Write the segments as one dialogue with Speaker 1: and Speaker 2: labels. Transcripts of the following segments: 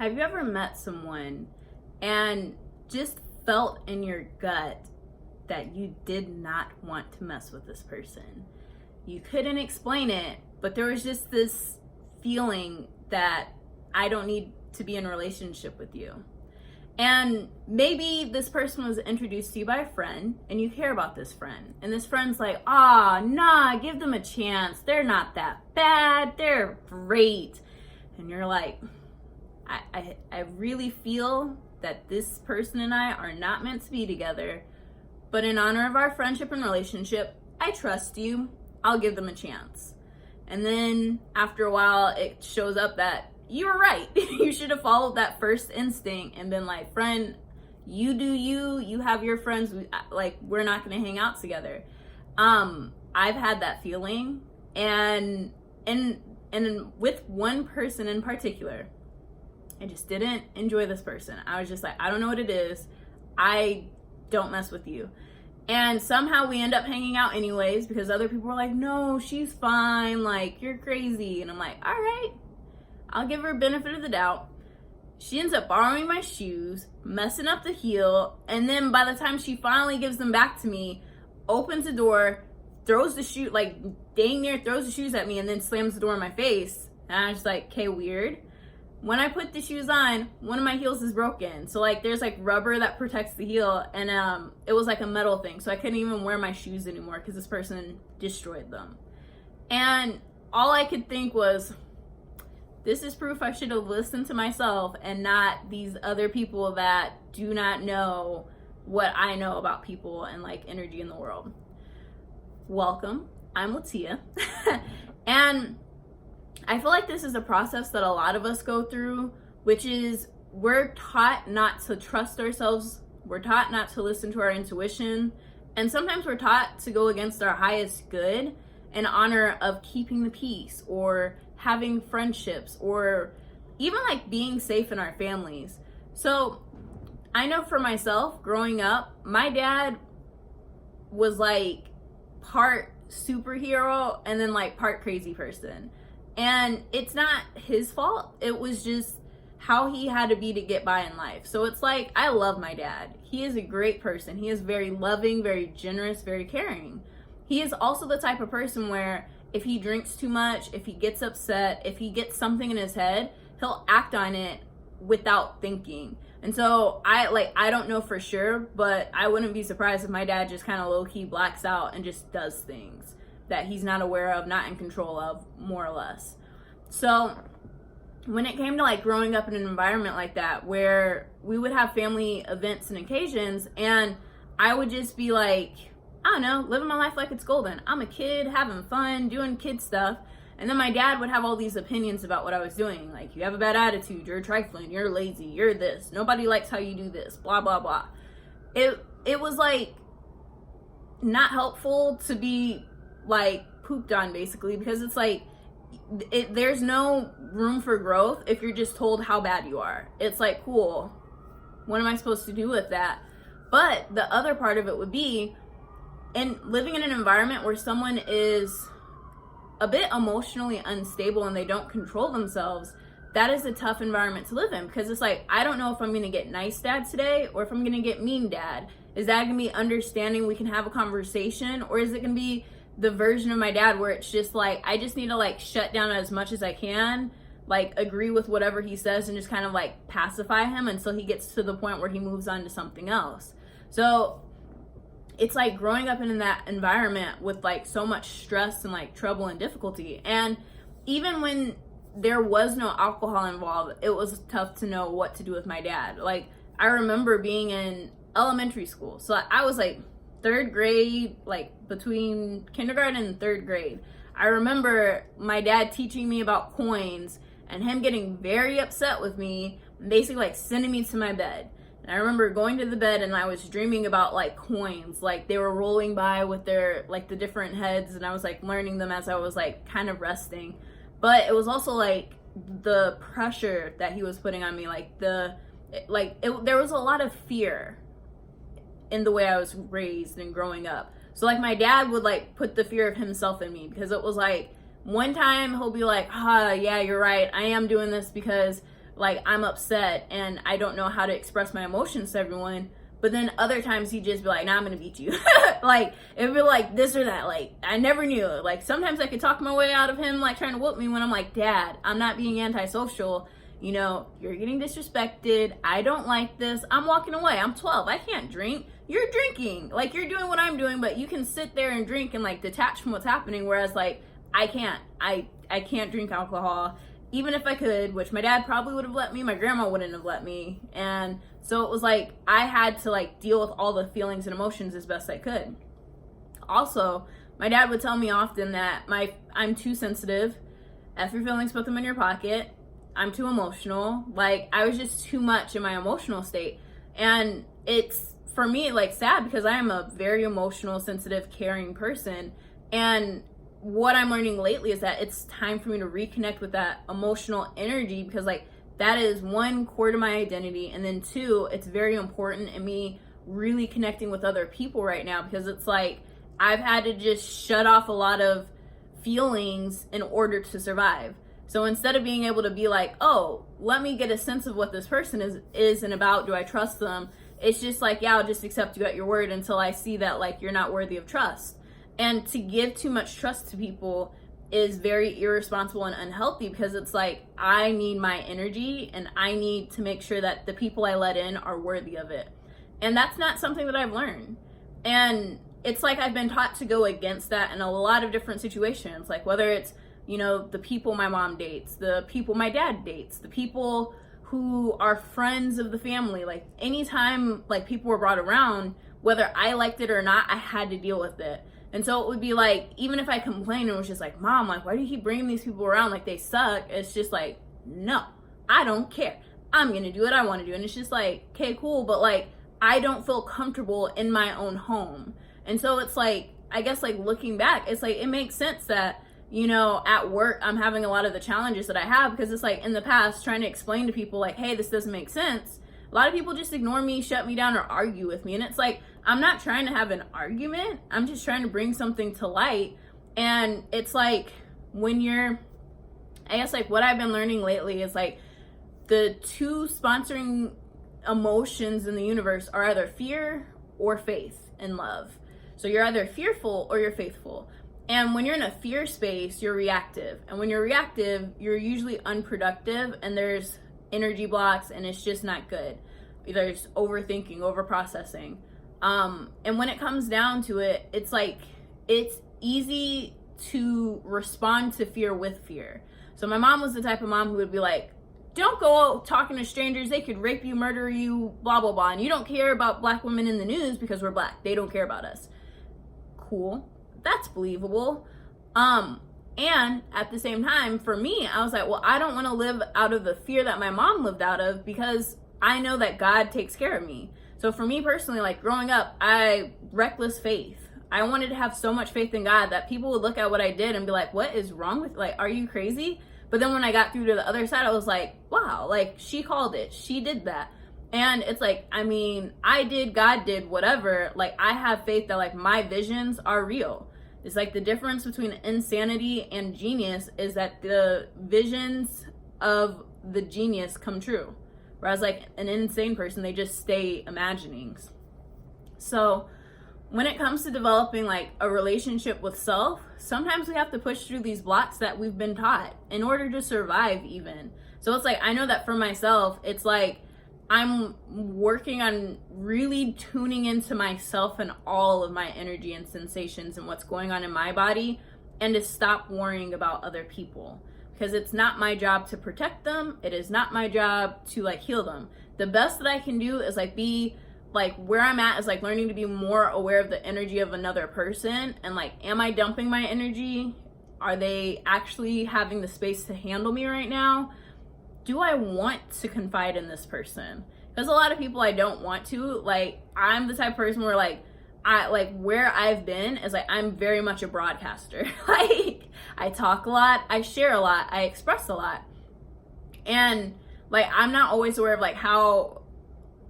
Speaker 1: Have you ever met someone and just felt in your gut that you did not want to mess with this person? You couldn't explain it, but there was just this feeling that I don't need to be in a relationship with you. And maybe this person was introduced to you by a friend and you care about this friend. And this friend's like, nah, give them a chance. They're not that bad. They're great. And you're like, I really feel that this person and I are not meant to be together. But in honor of our friendship and relationship, I trust you. I'll give them a chance. And then after a while, it shows up that you were right. You should have followed that first instinct and been like, friend, you do you have your friends, we're not going to hang out together. I've had that feeling, and with one person in particular, I just didn't enjoy this person. I was just like, I don't know what it is. I don't mess with you. And somehow we end up hanging out anyways because other people were like, no, she's fine. Like, you're crazy. And I'm like, all right, I'll give her a benefit of the doubt. She ends up borrowing my shoes, messing up the heel. And then by the time she finally gives them back to me, opens the door, throws the shoe, like dang near throws the shoes at me and then slams the door in my face. And I was just like, okay, weird. When I put the shoes on, one of my heels is broken. So like there's like rubber that protects the heel, and it was like a metal thing. So I couldn't even wear my shoes anymore because this person destroyed them. And all I could think was, this is proof I should have listened to myself and not these other people that do not know what I know about people and like energy in the world. Welcome, I'm Latia. And I feel like this is a process that a lot of us go through, which is we're taught not to trust ourselves. We're taught not to listen to our intuition. And sometimes we're taught to go against our highest good in honor of keeping the peace or having friendships or even like being safe in our families. So I know for myself, growing up, my dad was like part superhero and then like part crazy person. And it's not his fault. It was just how he had to be to get by in life. So it's like, I love my dad. He is a great person. He is very loving, very generous, very caring. He is also the type of person where if he drinks too much, if he gets upset, if he gets something in his head, he'll act on it without thinking. And so I don't know for sure, but I wouldn't be surprised if my dad just kind of low-key blacks out and just does things that he's not aware of, not in control of, more or less. So when it came to like growing up in an environment like that, where we would have family events and occasions, and I would just be like, I don't know, living my life like it's golden. I'm a kid, having fun, doing kid stuff. And then my dad would have all these opinions about what I was doing. Like, you have a bad attitude, you're trifling, you're lazy, you're this, nobody likes how you do this, blah, blah, blah. It was like not helpful to be like pooped on, basically, because it's like there's no room for growth if you're just told how bad you are. It's like, cool, what am I supposed to do with that? But the other part of it would be, and living in an environment where someone is a bit emotionally unstable and they don't control themselves, that is a tough environment to live in, because it's like, I don't know if I'm going to get nice dad today or if I'm going to get mean dad. Is that going to be understanding, we can have a conversation, or is it going to be the version of my dad where it's just like, I just need to like shut down as much as I can, like agree with whatever he says and just kind of like pacify him until he gets to the point where he moves on to something else. So it's like growing up in that environment with like so much stress and like trouble and difficulty. And even when there was no alcohol involved, it was tough to know what to do with my dad. Like, I remember being in elementary school. So I was like third grade, like between kindergarten and third grade. I remember my dad teaching me about coins and him getting very upset with me, basically like sending me to my bed. And I remember going to the bed and I was dreaming about like coins, like they were rolling by with their like the different heads, and I was like learning them as I was like kind of resting. But it was also like the pressure that he was putting on me, like there was a lot of fear in the way I was raised and growing up. So like my dad would like put the fear of himself in me, because it was like one time he'll be like, yeah, you're right, I am doing this because like I'm upset and I don't know how to express my emotions to everyone. But then other times he'd just be like, nah, I'm gonna beat you. Like, it'd be like this or that. Like, I never knew. Like, sometimes I could talk my way out of him, like, trying to whoop me when I'm like, Dad, I'm not being antisocial. You know, you're getting disrespected. I don't like this. I'm walking away. I'm 12. I can't drink. You're drinking. Like, you're doing what I'm doing, but you can sit there and drink and, like, detach from what's happening. Whereas, like, I can't. I can't drink alcohol. Even if I could, which my dad probably would have let me, my grandma wouldn't have let me. And so it was like, I had to like deal with all the feelings and emotions as best I could. Also, my dad would tell me often that I'm too sensitive. F your feelings, put them in your pocket. I'm too emotional. Like, I was just too much in my emotional state. And it's, for me, like, sad because I am a very emotional, sensitive, caring person. And what I'm learning lately is that it's time for me to reconnect with that emotional energy, because like that is one, core to my identity, and then two, it's very important in me really connecting with other people right now, because it's like I've had to just shut off a lot of feelings in order to survive. So instead of being able to be like, oh, let me get a sense of what this person is and about, do I trust them? It's just like, yeah, I'll just accept you at your word until I see that like you're not worthy of trust. And to give too much trust to people is very irresponsible and unhealthy, because it's like, I need my energy and I need to make sure that the people I let in are worthy of it. And that's not something that I've learned. And it's like I've been taught to go against that in a lot of different situations. Like whether it's, you know, the people my mom dates, the people my dad dates, the people who are friends of the family. Like anytime like people were brought around, whether I liked it or not, I had to deal with it. And so it would be like, even if I complained and was just like, Mom, like, why do you keep bringing these people around? Like, they suck. It's just like, no, I don't care. I'm going to do what I want to do. And it's just like, okay, cool. But like, I don't feel comfortable in my own home. And so it's like, I guess like looking back, it's like, it makes sense that, you know, at work, I'm having a lot of the challenges that I have, because it's like in the past trying to explain to people like, hey, this doesn't make sense. A lot of people just ignore me, shut me down, or argue with me. And it's like, I'm not trying to have an argument. I'm just trying to bring something to light. And it's like when you're, I guess like what I've been learning lately is like the two sponsoring emotions in the universe are either fear or faith and love. So you're either fearful or you're faithful. And when you're in a fear space, you're reactive. And when you're reactive, you're usually unproductive and there's energy blocks and it's just not good. There's overthinking, overprocessing. And when it comes down to it, it's like, it's easy to respond to fear with fear. So my mom was the type of mom who would be like, don't go out talking to strangers. They could rape you, murder you, blah, blah, blah. And you don't care about Black women in the news because we're Black. They don't care about us. Cool. That's believable. And at the same time, for me, I was like, well, I don't want to live out of the fear that my mom lived out of, because I know that God takes care of me. So for me personally, like growing up, reckless faith. I wanted to have so much faith in God that people would look at what I did and be like, what is wrong with, like, are you crazy? But then when I got through to the other side, I was like, wow, like she called it. She did that. And it's like, I mean, I did, God did, whatever. Like I have faith that like my visions are real. It's like the difference between insanity and genius is that the visions of the genius come true. Whereas like an insane person, they just stay imaginings. So when it comes to developing like a relationship with self, sometimes we have to push through these blocks that we've been taught in order to survive even. So it's like, I know that for myself, it's like I'm working on really tuning into myself and all of my energy and sensations and what's going on in my body, and to stop worrying about other people. Because it's not my job to protect them. It is not my job to like heal them. The best that I can do is like be like, where I'm at is like learning to be more aware of the energy of another person. And like, am I dumping my energy? Are they actually having the space to handle me right now? Do I want to confide in this person? Because a lot of people I don't want to. Like, I'm the type of person where like, where I've been is like, I'm very much a broadcaster. Like, I talk a lot, I share a lot, I express a lot. And like, I'm not always aware of like how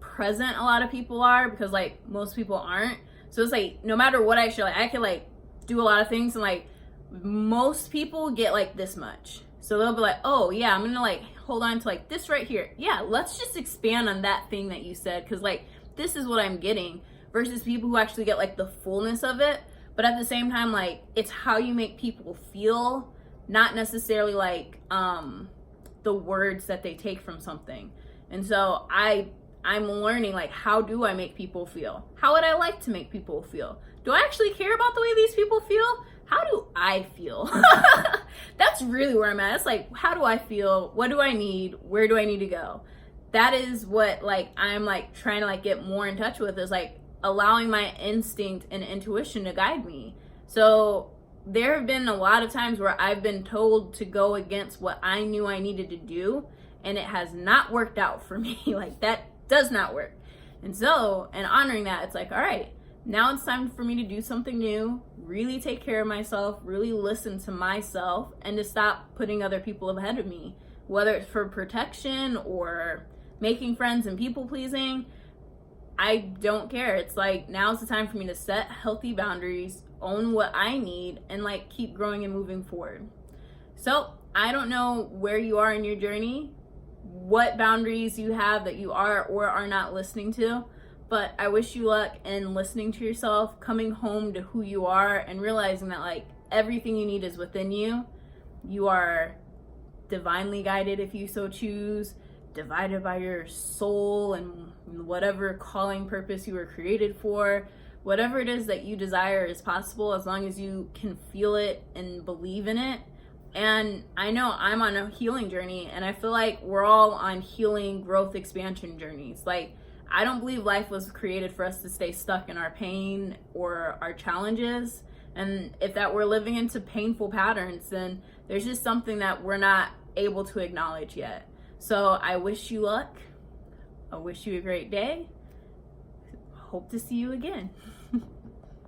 Speaker 1: present a lot of people are, because like most people aren't. So it's like, no matter what I share, like I can like do a lot of things, and like most people get like this much. So they'll be like, oh yeah, I'm gonna like hold on to like this right here. Yeah, let's just expand on that thing that you said, because like this is what I'm getting, versus people who actually get like the fullness of it. But at the same time, like it's how you make people feel, not necessarily like the words that they take from something. And so I'm learning, like, how do I make people feel? How would I like to make people feel? Do I actually care about the way these people feel? How do I feel? That's really where I'm at. It's like, how do I feel? What do I need? Where do I need to go? That is what like I'm like trying to like get more in touch with, is like allowing my instinct and intuition to guide me. So there have been a lot of times where I've been told to go against what I knew I needed to do, and it has not worked out for me. Like that does not work. And so, and honoring that, it's like, all right, now it's time for me to do something new, really take care of myself, really listen to myself, and to stop putting other people ahead of me, whether it's for protection or making friends and people pleasing. I don't care. It's like, now's the time for me to set healthy boundaries, own what I need, and like keep growing and moving forward. So I don't know where you are in your journey, what boundaries you have that you are or are not listening to, but I wish you luck in listening to yourself, coming home to who you are, and realizing that like everything you need is within you. You are divinely guided if you so choose, divided by your soul and whatever calling purpose you were created for. Whatever it is that you desire is possible, as long as you can feel it and believe in it. And I know I'm on a healing journey, and I feel like we're all on healing, growth, expansion journeys. Like, I don't believe life was created for us to stay stuck in our pain or our challenges. And if that we're living into painful patterns, then there's just something that we're not able to acknowledge yet. So I wish you luck. I wish you a great day. Hope to see you again.